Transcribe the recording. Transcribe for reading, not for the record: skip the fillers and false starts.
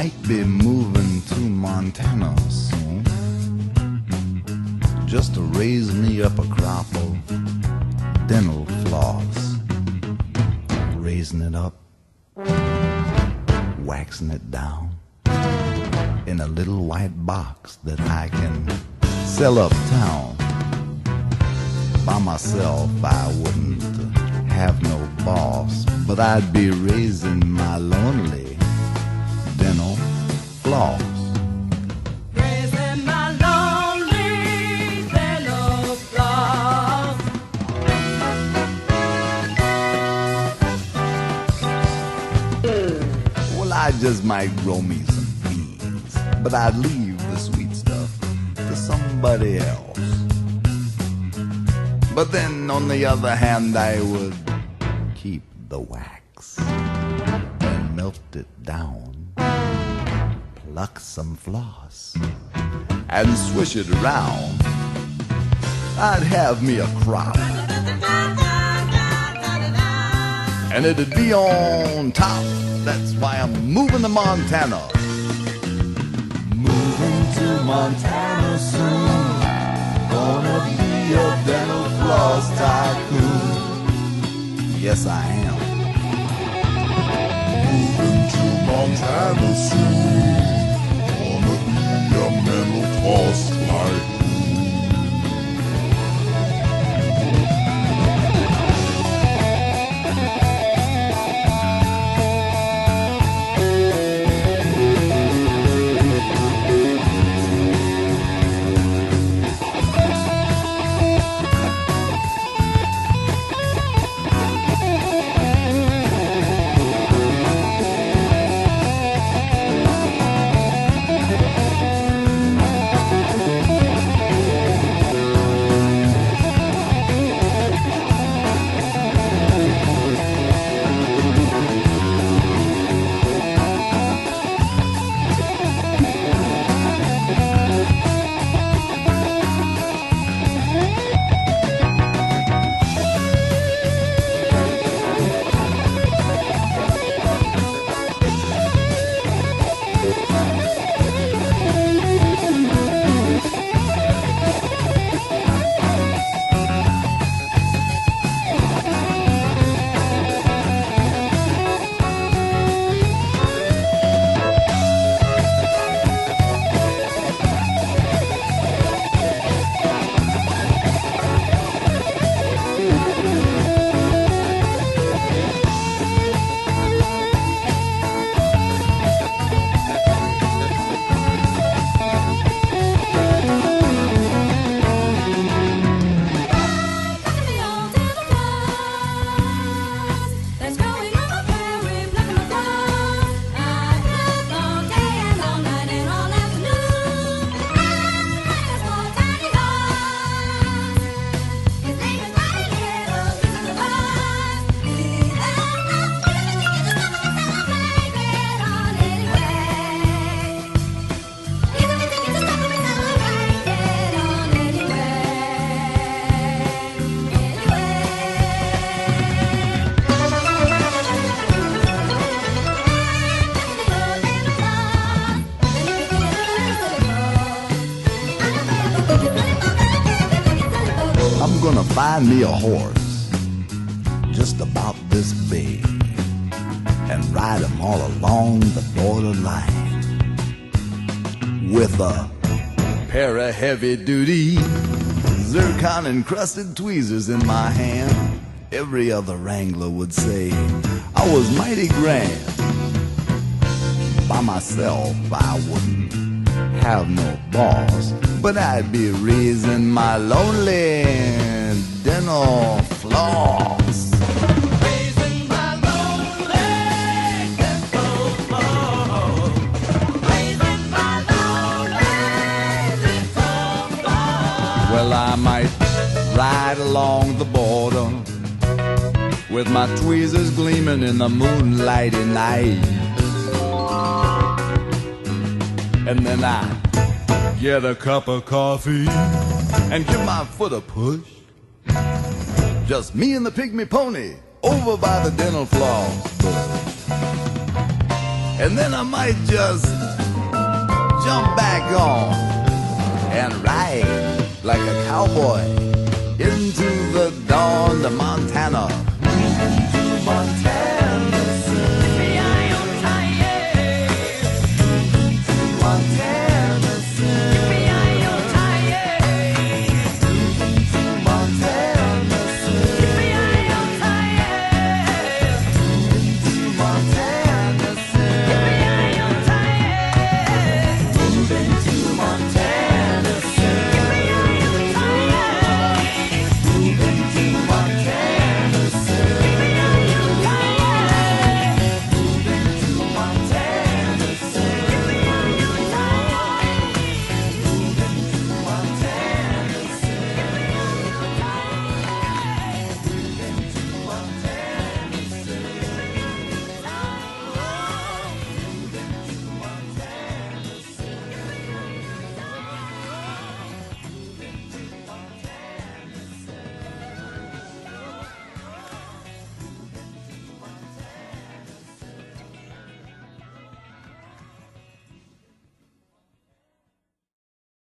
might be moving to Montana soon, just to raise me up a crop of dental floss. Raising it up, waxing it down in a little white box that I can sell uptown. By myself I wouldn't have no boss, but I'd be raising my lonely dental floss. Raising my lonely dental floss. Well, I just might grow me some beans, but I'd leave the sweet stuff to somebody else. But then, on the other hand, I would keep the wax and melt it down, pluck some floss, and swish it around. I'd have me a crop, and it'd be on top. That's why I'm moving to Montana. Moving to Montana soon. Gonna be a dental floss tycoon. Yes, I am. Moving to Montana soon. Gonna be a dental floss tycoon. I'm gonna find me a horse just about this big and ride him all along the borderline with a pair of heavy-duty zircon-encrusted tweezers in my hand. Every other wrangler would say I was mighty grand. By myself I wouldn't have no boss, but I'd be raising my lonely dental floss. Raising my lonely dental floss. Raising my lonely dental floss. Well, I might ride along the border with my tweezers gleaming in the moonlighty night, and then I get a cup of coffee and give my foot a push. Just me and the pygmy pony over by the dental floss bush. And then I might just jump back on and ride like a cowboy into the dawn to Montana.